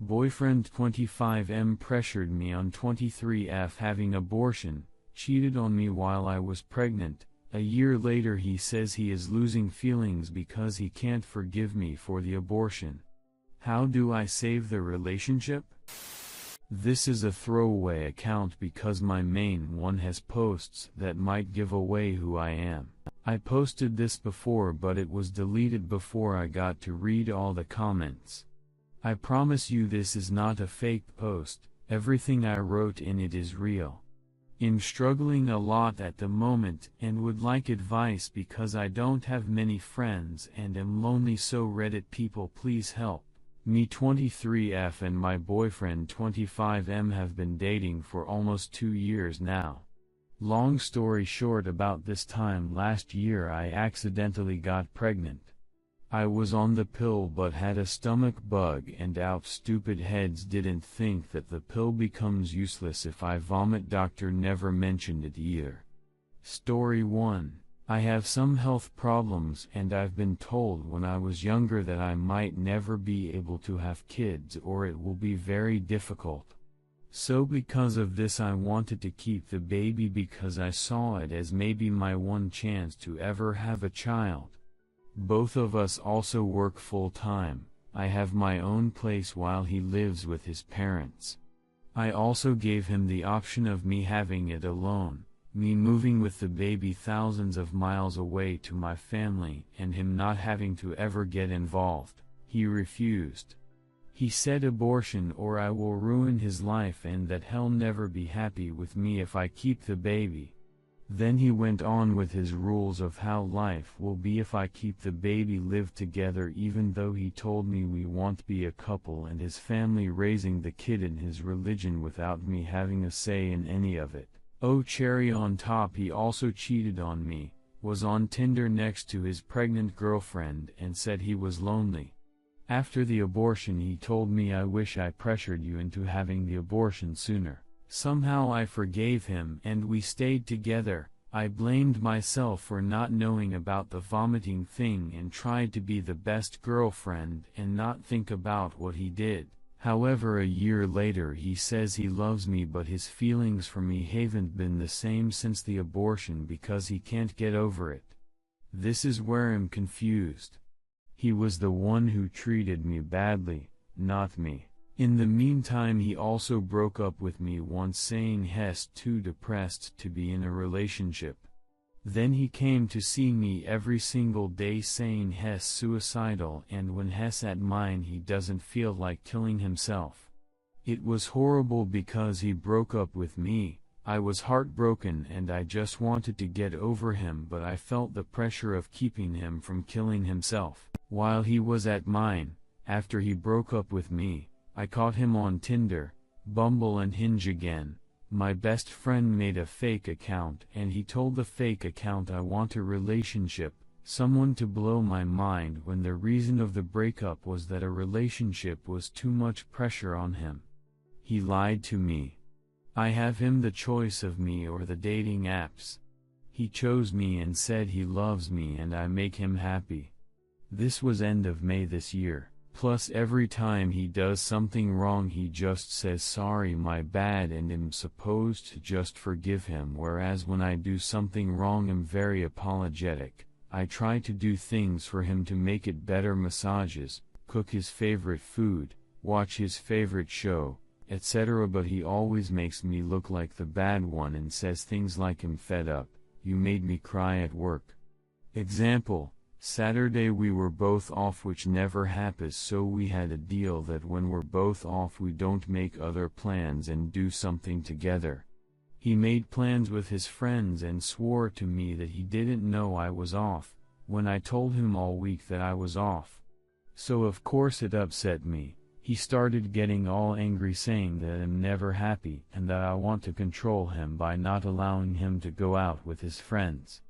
Boyfriend 25M pressured me on 23F having abortion, cheated on me while I was pregnant. A year later he says he is losing feelings because he can't forgive me for the abortion. How do I save the relationship? This is a throwaway account because my main one has posts that might give away who I am. I posted this before but it was deleted before I got to read all the comments. I promise you this is not a fake post, everything I wrote in it is real. I'm struggling a lot at the moment and would like advice because I don't have many friends and am lonely, so Reddit people please help. Me 23F and my boyfriend 25M have been dating for almost 2 years now. Long story short, about this time last year I accidentally got pregnant. I was on the pill but had a stomach bug and out stupid heads didn't think that the pill becomes useless if I vomit. Doctor never mentioned it either. Story 1. I have some health problems and I've been told when I was younger that I might never be able to have kids or it will be very difficult. So because of this I wanted to keep the baby because I saw it as maybe my one chance to ever have a child. Both of us also work full-time. I have my own place while he lives with his parents. I also gave him the option of me having it alone, me moving with the baby thousands of miles away to my family and him not having to ever get involved. He refused. He said abortion or I will ruin his life and that he'll never be happy with me if I keep the baby. Then he went on with his rules of how life will be if I keep the baby, live together, even though he told me we won't be a couple and his family raising the kid in his religion without me having a say in any of it. Oh, cherry on top, he also cheated on me, was on Tinder next to his pregnant girlfriend and said he was lonely. After the abortion he told me, I wish I pressured you into having the abortion sooner. Somehow I forgave him and we stayed together. I blamed myself for not knowing about the vomiting thing and tried to be the best girlfriend and not think about what he did. However, a year later he says he loves me but his feelings for me haven't been the same since the abortion because he can't get over it. This is where I'm confused. He was the one who treated me badly, not me. In the meantime he also broke up with me once, saying he's too depressed to be in a relationship. Then he came to see me every single day saying he's suicidal and when he's at mine he doesn't feel like killing himself. It was horrible because he broke up with me. I was heartbroken and I just wanted to get over him, but I felt the pressure of keeping him from killing himself. While he was at mine, after he broke up with me, I caught him on Tinder, Bumble and Hinge again. My best friend made a fake account and he told the fake account I want a relationship, someone to blow my mind, when the reason of the breakup was that a relationship was too much pressure on him. He lied to me. I have him the choice of me or the dating apps. He chose me and said he loves me and I make him happy. This was end of May this year. Plus every time he does something wrong he just says sorry, my bad, and I'm supposed to just forgive him, whereas when I do something wrong I'm very apologetic. I try to do things for him to make it better, massages, cook his favorite food, watch his favorite show, etc. But he always makes me look like the bad one and says things like I'm fed up, you made me cry at work. Example: Saturday we were both off, which never happens, so we had a deal that when we're both off we don't make other plans and do something together. He made plans with his friends and swore to me that he didn't know I was off, when I told him all week that I was off. So of course it upset me. He started getting all angry, saying that I'm never happy and that I want to control him by not allowing him to go out with his friends.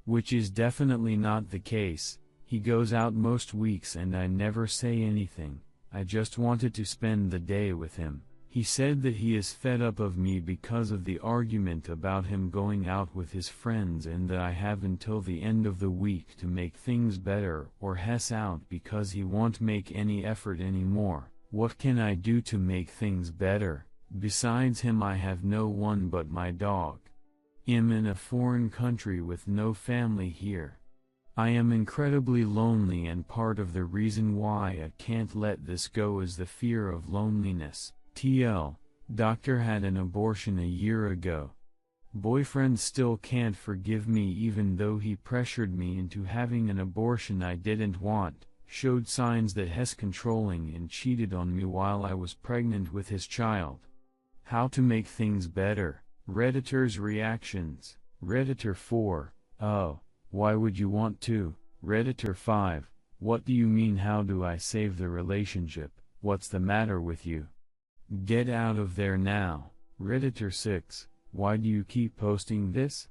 Which is definitely not the case. He goes out most weeks and I never say anything. I just wanted to spend the day with him. He said that he is fed up of me because of the argument about him going out with his friends and that I have until the end of the week to make things better or he's out because he won't make any effort anymore. What can I do to make things better? Besides him I have no one but my dog. I'm in a foreign country with no family here. I am incredibly lonely, and part of the reason why I can't let this go is the fear of loneliness. TL, doctor had an abortion a year ago. Boyfriend still can't forgive me even though he pressured me into having an abortion I didn't want, showed signs that he's controlling, and cheated on me while I was pregnant with his child. How to make things better? Redditors' reactions. Redditor 4, oh, why would you want to? Redditor 5, what do you mean how do I save the relationship, what's the matter with you? Get out of there now. Redditor 6, why do you keep posting this?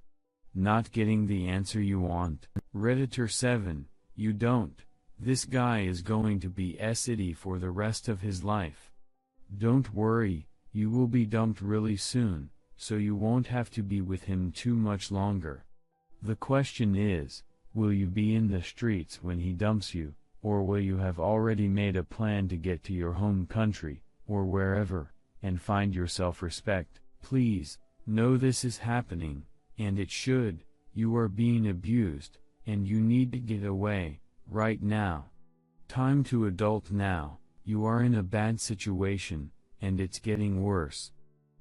Not getting the answer you want. Redditor 7, you don't. This guy is going to be SID for the rest of his life. Don't worry, you will be dumped really soon, so you won't have to be with him too much longer. The question is, will you be in the streets when he dumps you, or will you have already made a plan to get to your home country, or wherever, and find your self-respect? Please, know this is happening, and it should. You are being abused, and you need to get away, right now. Time to adult now. You are in a bad situation, and it's getting worse.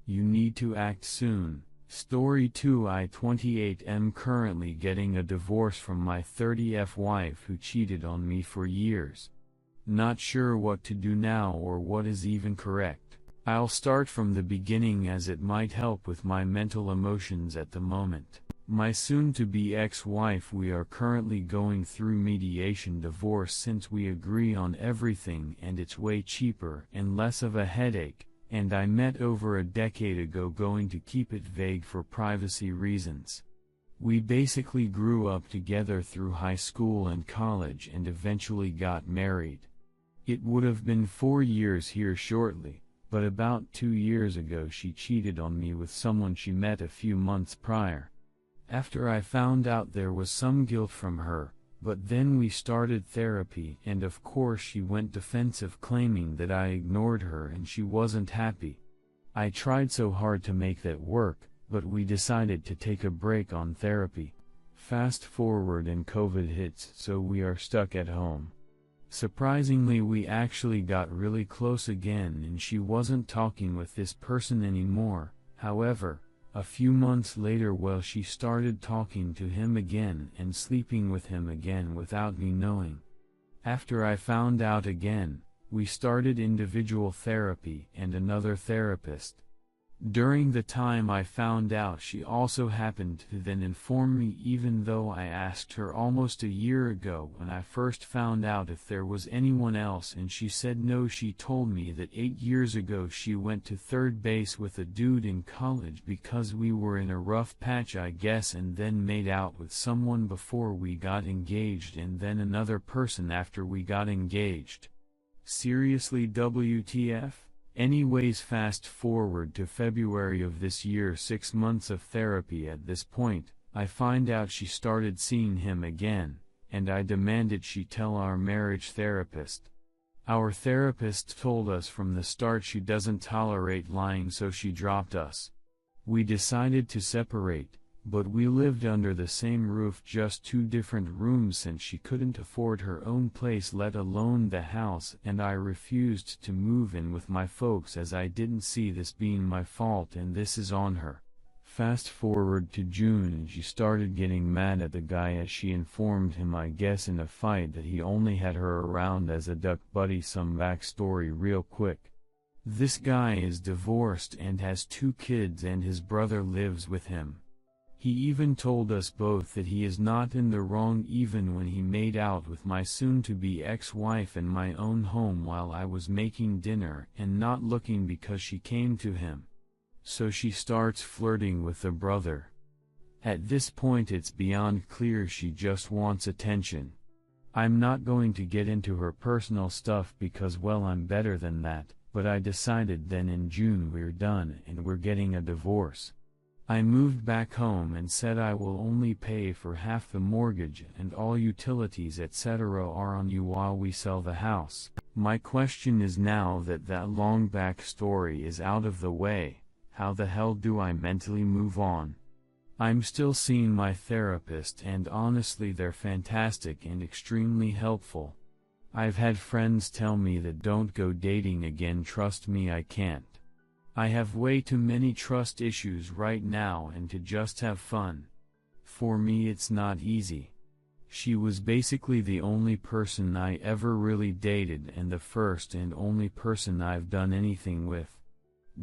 You need to act soon. Story 2. I 28 am currently getting a divorce from my 30F wife who cheated on me for years. Not sure what to do now or what is even correct. I'll start from the beginning as it might help with my mental emotions at the moment. My soon-to-be ex-wife, we are currently going through mediation divorce since we agree on everything and it's way cheaper and less of a headache, and I met over a decade ago going to keep it vague for privacy reasons. We basically grew up together through high school and college and eventually got married. It would have been 4 years here shortly, but about 2 years ago she cheated on me with someone she met a few months prior. After I found out there was some guilt from her, but then we started therapy and of course she went defensive claiming that I ignored her and she wasn't happy. I tried so hard to make that work, but we decided to take a break on therapy. Fast forward and COVID hits, so we are stuck at home. Surprisingly, we actually got really close again and she wasn't talking with this person anymore. However, a few months later, she started talking to him again and sleeping with him again without me knowing. After I found out again, we started individual therapy and another therapist. During the time I found out, she also happened to then inform me, even though I asked her almost a year ago when I first found out if there was anyone else, and she said no. She told me that 8 years ago she went to third base with a dude in college because we were in a rough patch, I guess, and then made out with someone before we got engaged and then another person after we got engaged. Seriously, WTF? Anyways, fast forward to February of this year, 6 months of therapy at this point, I find out she started seeing him again, and I demanded she tell our marriage therapist. Our therapist told us from the start she doesn't tolerate lying, so she dropped us. We decided to separate, but we lived under the same roof, just 2 different rooms, since she couldn't afford her own place, let alone the house, and I refused to move in with my folks as I didn't see this being my fault and this is on her. Fast forward to June and she started getting mad at the guy as she informed him, I guess in a fight, that he only had her around as a duck buddy. Some backstory real quick. This guy is divorced and has 2 kids and his brother lives with him. He even told us both that he is not in the wrong even when he made out with my soon-to-be ex-wife in my own home while I was making dinner and not looking because she came to him. So she starts flirting with the brother. At this point it's beyond clear she just wants attention. I'm not going to get into her personal stuff because, well, I'm better than that, but I decided then in June we're done and we're getting a divorce. I moved back home and said I will only pay for half the mortgage and all utilities etc. are on you while we sell the house. My question is, now that that long backstory is out of the way, how the hell do I mentally move on? I'm still seeing my therapist and honestly they're fantastic and extremely helpful. I've had friends tell me that don't go dating again, trust me I can't. I have way too many trust issues right now and to just have fun. For me it's not easy. She was basically the only person I ever really dated and the first and only person I've done anything with.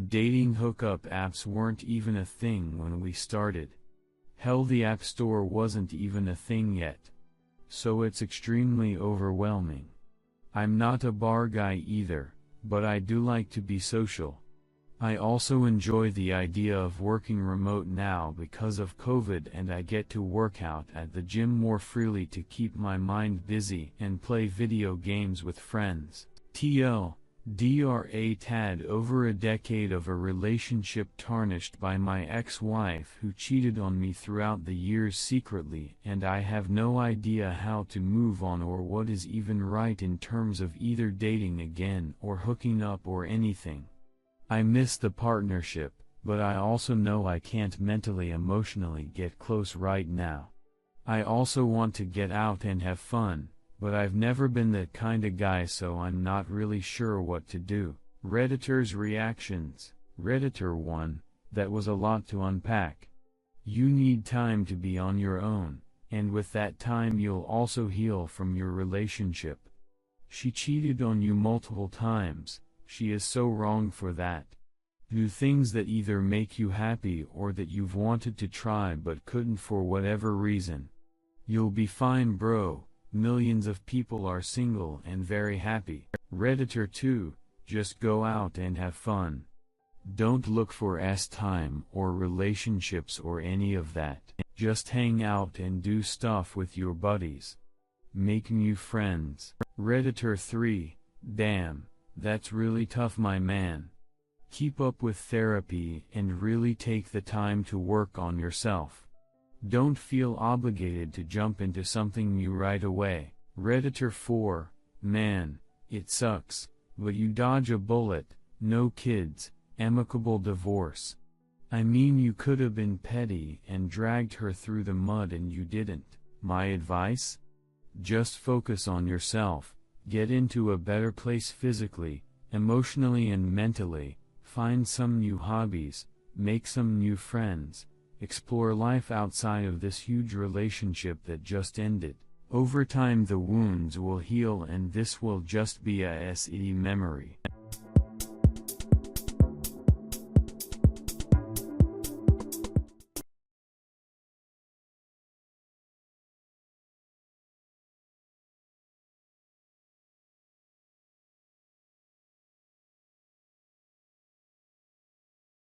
Dating hookup apps weren't even a thing when we started. Hell, the App Store wasn't even a thing yet. So it's extremely overwhelming. I'm not a bar guy either, but I do like to be social. I also enjoy the idea of working remote now because of COVID and I get to work out at the gym more freely to keep my mind busy and play video games with friends. TLDR, tad over a decade of a relationship tarnished by my ex-wife who cheated on me throughout the years secretly, and I have no idea how to move on or what is even right in terms of either dating again or hooking up or anything. I miss the partnership, but I also know I can't mentally emotionally get close right now. I also want to get out and have fun, but I've never been that kind of guy, so I'm not really sure what to do. Redditor's reactions. Redditor 1, that was a lot to unpack. You need time to be on your own, and with that time you'll also heal from your relationship. She cheated on you multiple times. She is so wrong for that. Do things that either make you happy or that you've wanted to try but couldn't for whatever reason. You'll be fine, bro. Millions of people are single and very happy. Redditor 2, just go out and have fun. Don't look for time or relationships or any of that. Just hang out and do stuff with your buddies. Make new friends. Redditor 3, damn. That's really tough, my man. Keep up with therapy and really take the time to work on yourself. Don't feel obligated to jump into something new right away. Redditor 4, man, it sucks, but you dodge a bullet, no kids, amicable divorce. I mean, you could have been petty and dragged her through the mud and you didn't. My advice? Just focus on yourself. Get into a better place physically, emotionally and mentally, find some new hobbies, make some new friends, explore life outside of this huge relationship that just ended. Over time the wounds will heal and this will just be a SED memory.